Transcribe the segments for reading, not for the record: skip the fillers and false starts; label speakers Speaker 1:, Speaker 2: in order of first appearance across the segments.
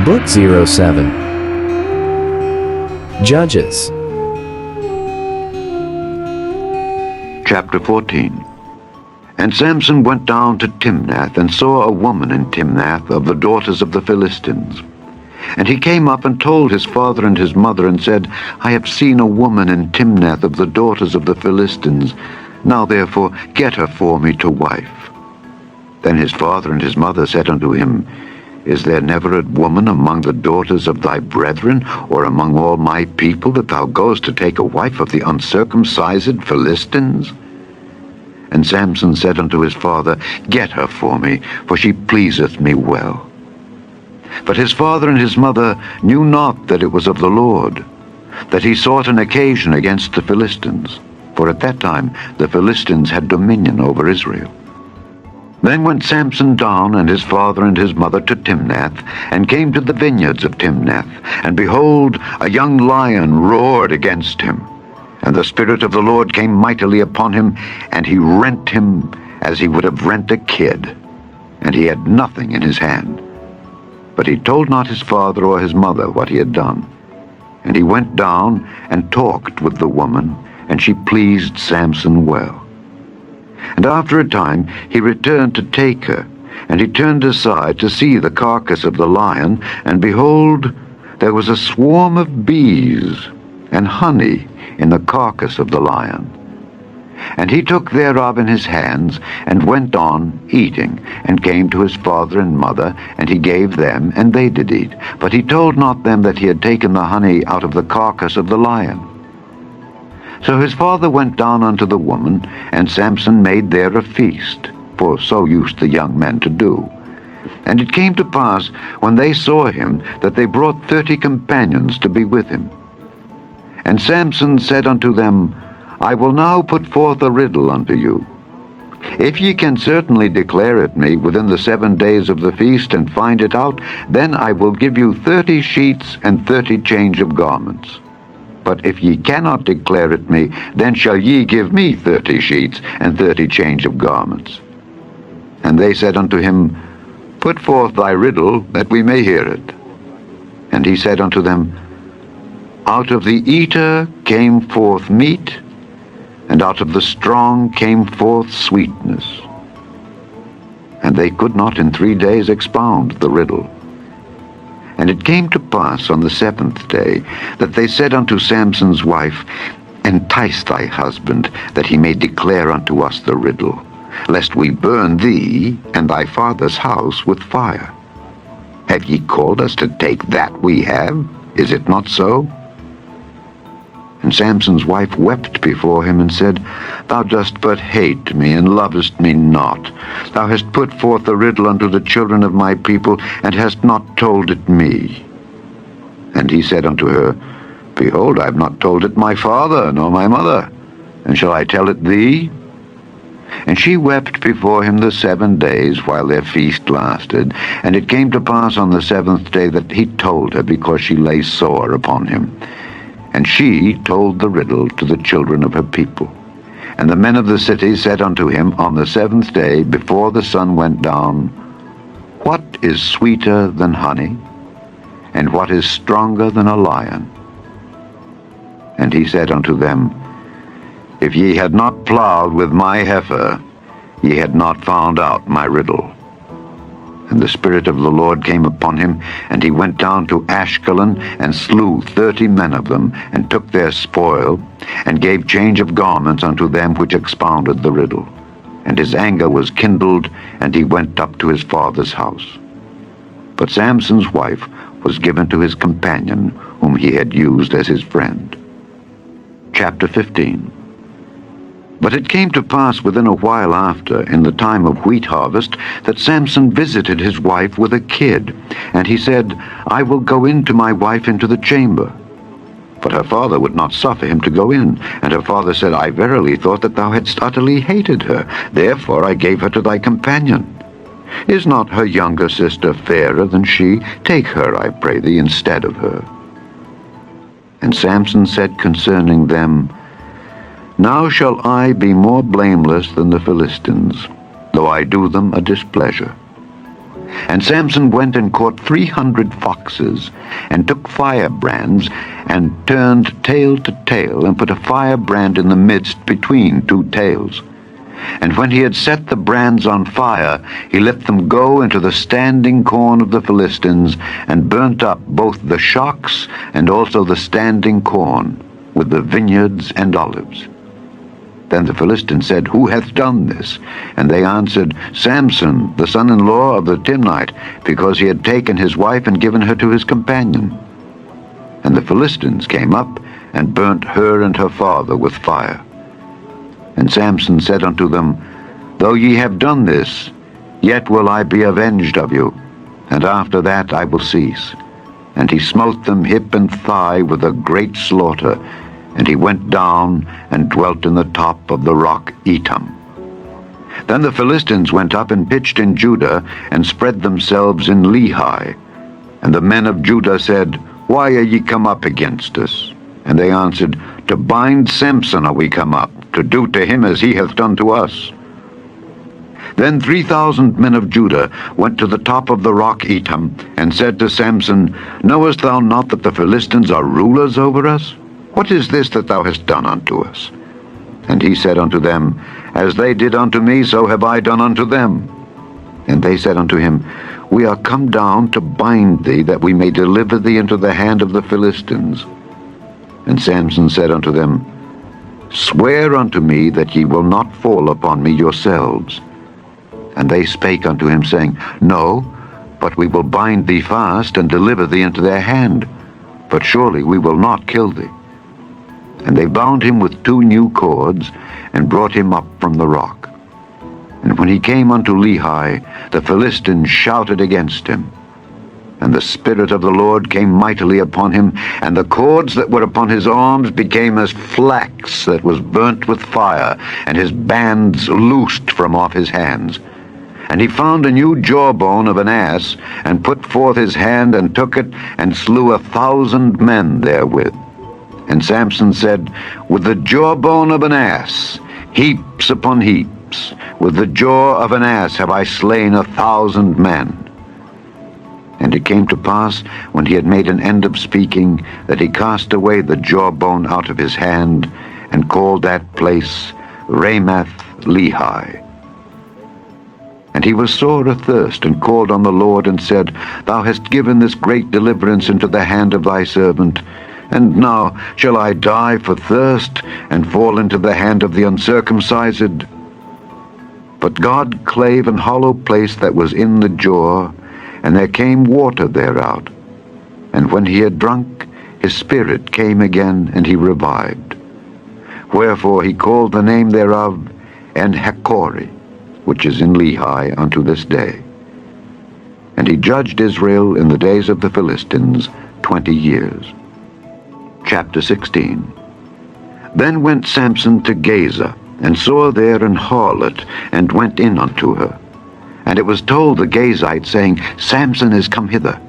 Speaker 1: Book 07. Judges.
Speaker 2: Chapter 14. And Samson went down to Timnath, and saw a woman in Timnath of the daughters of the Philistines. And he came up and told his father and his mother, and said, I have seen a woman in Timnath of the daughters of the Philistines. Now therefore get her for me to wife. Then his father and his mother said unto him, Is there never a woman among the daughters of thy brethren, or among all my people, that thou goest to take a wife of the uncircumcised Philistines? And Samson said unto his father, Get her for me, for she pleaseth me well. But his father and his mother knew not that it was of the Lord, that he sought an occasion against the Philistines, for at that time the Philistines had dominion over Israel. Then went Samson down, and his father and his mother, to Timnath, and came to the vineyards of Timnath. And behold, a young lion roared against him. And the Spirit of the Lord came mightily upon him, and he rent him as he would have rent a kid. And he had nothing in his hand. But he told not his father or his mother what he had done. And he went down and talked with the woman, and she pleased Samson well. And after a time he returned to take her, and he turned aside to see the carcass of the lion, and behold, there was a swarm of bees and honey in the carcass of the lion. And he took thereof in his hands, and went on eating, and came to his father and mother, and he gave them, and they did eat. But he told not them that he had taken the honey out of the carcass of the lion. So his father went down unto the woman, and Samson made there a feast, for so used the young men to do. And it came to pass, when they saw him, that they brought 30 companions to be with him. And Samson said unto them, I will now put forth a riddle unto you. If ye can certainly declare it me within the 7 days of the feast, and find it out, then I will give you 30 sheets and 30 change of garments. But if ye cannot declare it me, then shall ye give me 30 sheets and 30 change of garments. And they said unto him, Put forth thy riddle, that we may hear it. And he said unto them, Out of the eater came forth meat, and out of the strong came forth sweetness. And they could not in 3 days expound the riddle. And it came to pass on the 7th day, that they said unto Samson's wife, Entice thy husband, that he may declare unto us the riddle, lest we burn thee and thy father's house with fire. Have ye called us to take that we have? Is it not so? And Samson's wife wept before him, and said, Thou dost but hate me, and lovest me not. Thou hast put forth the riddle unto the children of my people, and hast not told it me. And he said unto her, Behold, I have not told it my father, nor my mother, and shall I tell it thee? And she wept before him the 7 days, while their feast lasted. And it came to pass on the 7th day that he told her, because she lay sore upon him. And she told the riddle to the children of her people. And the men of the city said unto him on the 7th day, before the sun went down, What is sweeter than honey? And what is stronger than a lion? And he said unto them, If ye had not plowed with my heifer, ye had not found out my riddle. And the Spirit of the Lord came upon him, and he went down to Ashkelon, and slew 30 men of them, and took their spoil, and gave change of garments unto them which expounded the riddle. And his anger was kindled, and he went up to his father's house. But Samson's wife was given to his companion, whom he had used as his friend. Chapter 15. But it came to pass within a while after, in the time of wheat harvest, that Samson visited his wife with a kid. And he said, I will go in to my wife into the chamber. But her father would not suffer him to go in. And her father said, I verily thought that thou hadst utterly hated her. Therefore I gave her to thy companion. Is not her younger sister fairer than she? Take her, I pray thee, instead of her. And Samson said concerning them, Now shall I be more blameless than the Philistines, though I do them a displeasure. And Samson went and caught 300 foxes, and took firebrands, and turned tail to tail, and put a firebrand in the midst between two tails. And when he had set the brands on fire, he let them go into the standing corn of the Philistines, and burnt up both the shocks and also the standing corn, with the vineyards and olives. Then the Philistines said, Who hath done this? And they answered, Samson, the son-in-law of the Timnite, because he had taken his wife and given her to his companion. And the Philistines came up, and burnt her and her father with fire. And Samson said unto them, Though ye have done this, yet will I be avenged of you, and after that I will cease. And he smote them hip and thigh with a great slaughter, and he went down and dwelt in the top of the rock Etam. Then the Philistines went up and pitched in Judah, and spread themselves in Lehi. And the men of Judah said, Why are ye come up against us? And they answered, To bind Samson are we come up, to do to him as he hath done to us. Then 3,000 men of Judah went to the top of the rock Etam, and said to Samson, Knowest thou not that the Philistines are rulers over us? What is this that thou hast done unto us? And he said unto them, As they did unto me, so have I done unto them. And they said unto him, We are come down to bind thee, that we may deliver thee into the hand of the Philistines. And Samson said unto them, Swear unto me that ye will not fall upon me yourselves. And they spake unto him, saying, No, but we will bind thee fast, and deliver thee into their hand. But surely we will not kill thee. And they bound him with 2 new cords, and brought him up from the rock. And when he came unto Lehi, the Philistines shouted against him. And the Spirit of the Lord came mightily upon him, and the cords that were upon his arms became as flax that was burnt with fire, and his bands loosed from off his hands. And he found a new jawbone of an ass, and put forth his hand, and took it, and slew 1,000 men therewith. And Samson said, With the jawbone of an ass, heaps upon heaps, with the jaw of an ass have I slain 1,000 men. And it came to pass, when he had made an end of speaking, that he cast away the jawbone out of his hand, and called that place Ramath Lehi. And he was sore athirst, and called on the Lord, and said, Thou hast given this great deliverance into the hand of thy servant, and now shall I die for thirst, and fall into the hand of the uncircumcised? But God clave an hollow place that was in the jaw, and there came water thereout. And when he had drunk, his spirit came again, and he revived. Wherefore he called the name thereof En-Hakkore, which is in Lehi unto this day. And he judged Israel in the days of the Philistines 20 years. Chapter 16. Then went Samson to Gaza, and saw there an harlot, and went in unto her. And it was told the Gazites, saying, Samson is come hither.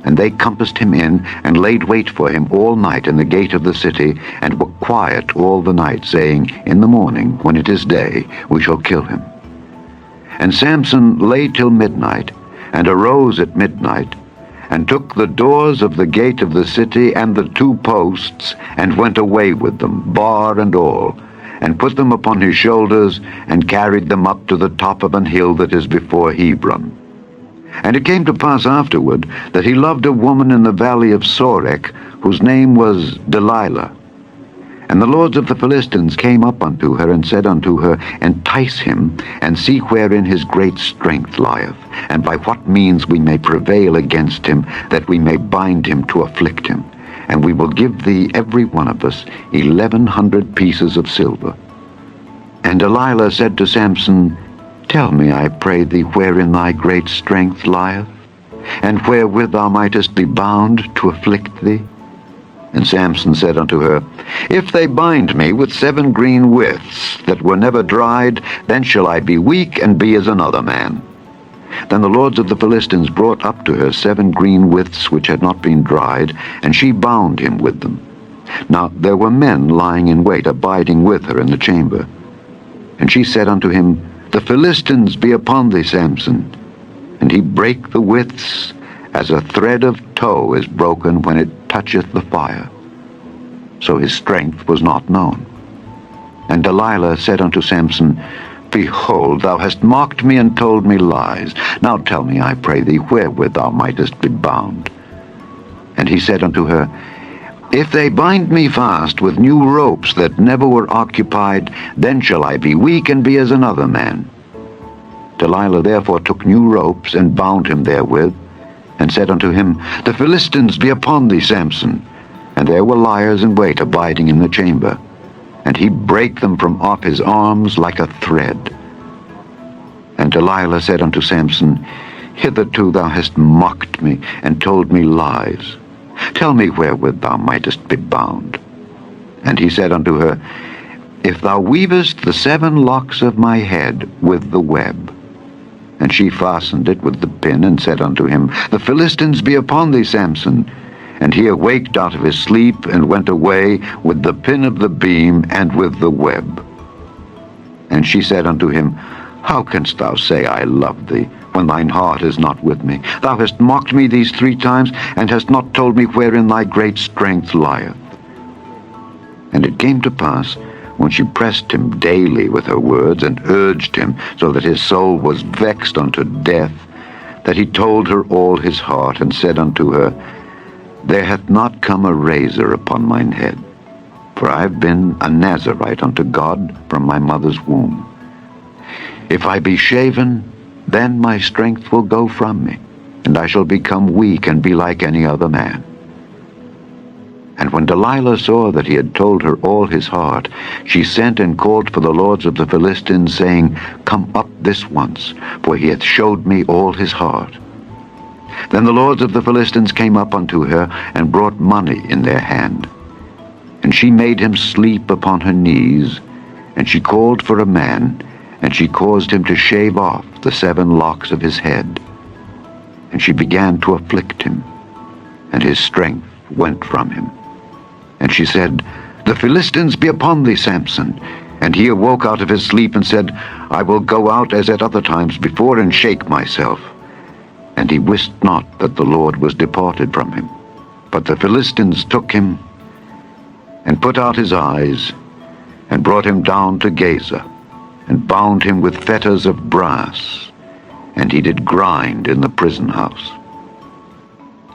Speaker 2: And they compassed him in, and laid wait for him all night in the gate of the city, and were quiet all the night, saying, In the morning, when it is day, we shall kill him. And Samson lay till midnight, and arose at midnight, and took the doors of the gate of the city and the 2 posts, and went away with them, bar and all, and put them upon his shoulders, and carried them up to the top of an hill that is before Hebron. And it came to pass afterward that he loved a woman in the valley of Sorek, whose name was Delilah. And the lords of the Philistines came up unto her, and said unto her, Entice him, and see wherein his great strength lieth, and by what means we may prevail against him, that we may bind him to afflict him. And we will give thee every one of us 1,100 pieces of silver. And Delilah said to Samson, Tell me, I pray thee, wherein thy great strength lieth, and wherewith thou mightest be bound to afflict thee? And Samson said unto her, If they bind me with 7 green withs that were never dried, then shall I be weak, and be as another man. Then the lords of the Philistines brought up to her 7 green withs which had not been dried, and she bound him with them. Now there were men lying in wait, abiding with her in the chamber. And she said unto him, The Philistines be upon thee, Samson. and he brake the withs as a thread of tow is broken when it toucheth the fire. So his strength was not known. And Delilah said unto Samson, Behold, thou hast mocked me and told me lies. Now tell me, I pray thee, wherewith thou mightest be bound. And he said unto her, If they bind me fast with new ropes that never were occupied, then shall I be weak and be as another man. Delilah therefore took new ropes and bound him therewith, and said unto him, The Philistines be upon thee, Samson. And there were liers in wait abiding in the chamber. And he brake them from off his arms like a thread. And Delilah said unto Samson, Hitherto thou hast mocked me, and told me lies. Tell me wherewith thou mightest be bound. And he said unto her, If thou weavest the 7 locks of my head with the web. And she fastened it with the pin, and said unto him, The Philistines be upon thee, Samson. And he awaked out of his sleep, and went away with the pin of the beam, and with the web. And she said unto him, How canst thou say, I love thee, when thine heart is not with me? Thou hast mocked me these 3 times, and hast not told me wherein thy great strength lieth. And it came to pass, when she pressed him daily with her words, and urged him, so that his soul was vexed unto death, that he told her all his heart, and said unto her, There hath not come a razor upon mine head, for I have been a Nazarite unto God from my mother's womb. If I be shaven, then my strength will go from me, and I shall become weak and be like any other man. And when Delilah saw that he had told her all his heart, she sent and called for the lords of the Philistines, saying, Come up this once, for he hath showed me all his heart. Then the lords of the Philistines came up unto her, and brought money in their hand. And she made him sleep upon her knees, and she called for a man, and she caused him to shave off the 7 locks of his head. And she began to afflict him, and his strength went from him. And she said, The Philistines be upon thee, Samson. And he awoke out of his sleep, and said, I will go out as at other times before, and shake myself. And he wist not that the Lord was departed from him. But the Philistines took him, and put out his eyes, and brought him down to Gaza, and bound him with fetters of brass, and he did grind in the prison house.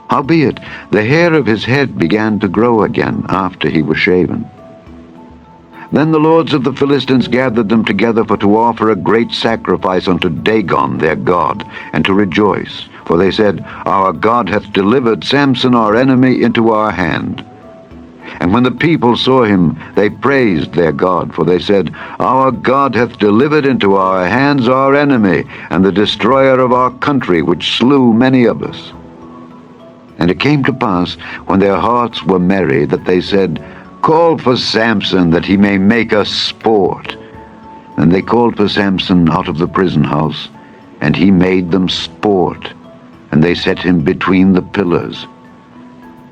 Speaker 2: Howbeit, the hair of his head began to grow again after he was shaven. Then the lords of the Philistines gathered them together for to offer a great sacrifice unto Dagon their god, and to rejoice. For they said, Our God hath delivered Samson our enemy into our hand. And when the people saw him, they praised their God, for they said, Our God hath delivered into our hands our enemy, and the destroyer of our country, which slew many of us. And it came to pass, when their hearts were merry, that they said, Call for Samson, that he may make us sport. And they called for Samson out of the prison house, and he made them sport, and they set him between the pillars.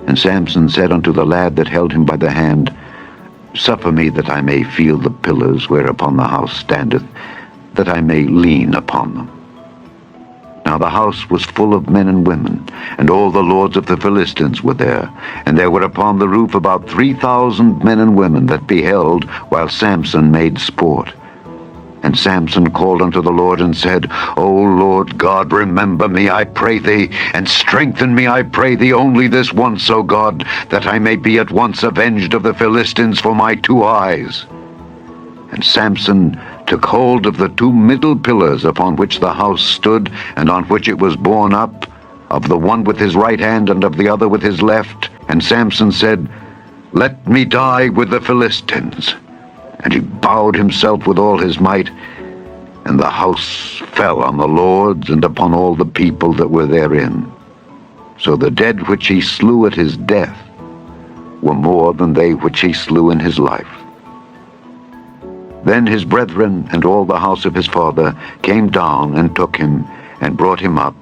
Speaker 2: And Samson said unto the lad that held him by the hand, Suffer me that I may feel the pillars whereupon the house standeth, that I may lean upon them. Now the house was full of men and women, and all the lords of the Philistines were there. And there were upon the roof about 3,000 men and women that beheld while Samson made sport. And Samson called unto the Lord, and said, O Lord God, remember me, I pray thee, and strengthen me, I pray thee, only this once, O God, that I may be at once avenged of the Philistines for my 2 eyes. And Samson took hold of the 2 middle pillars upon which the house stood, and on which it was borne up, of the one with his right hand, and of the other with his left. And Samson said, Let me die with the Philistines. And he bowed himself with all his might, and the house fell on the lords and upon all the people that were therein. So the dead which he slew at his death were more than they which he slew in his life. Then his brethren and all the house of his father came down and took him, and brought him up,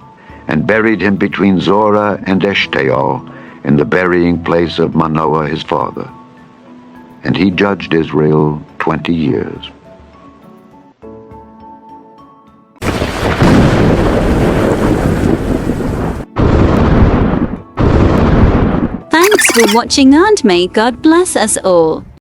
Speaker 2: and buried him between Zorah and Eshtaol, in the burying place of Manoah his father. And he judged Israel 20 years.
Speaker 1: Thanks for watching, and may God bless us all.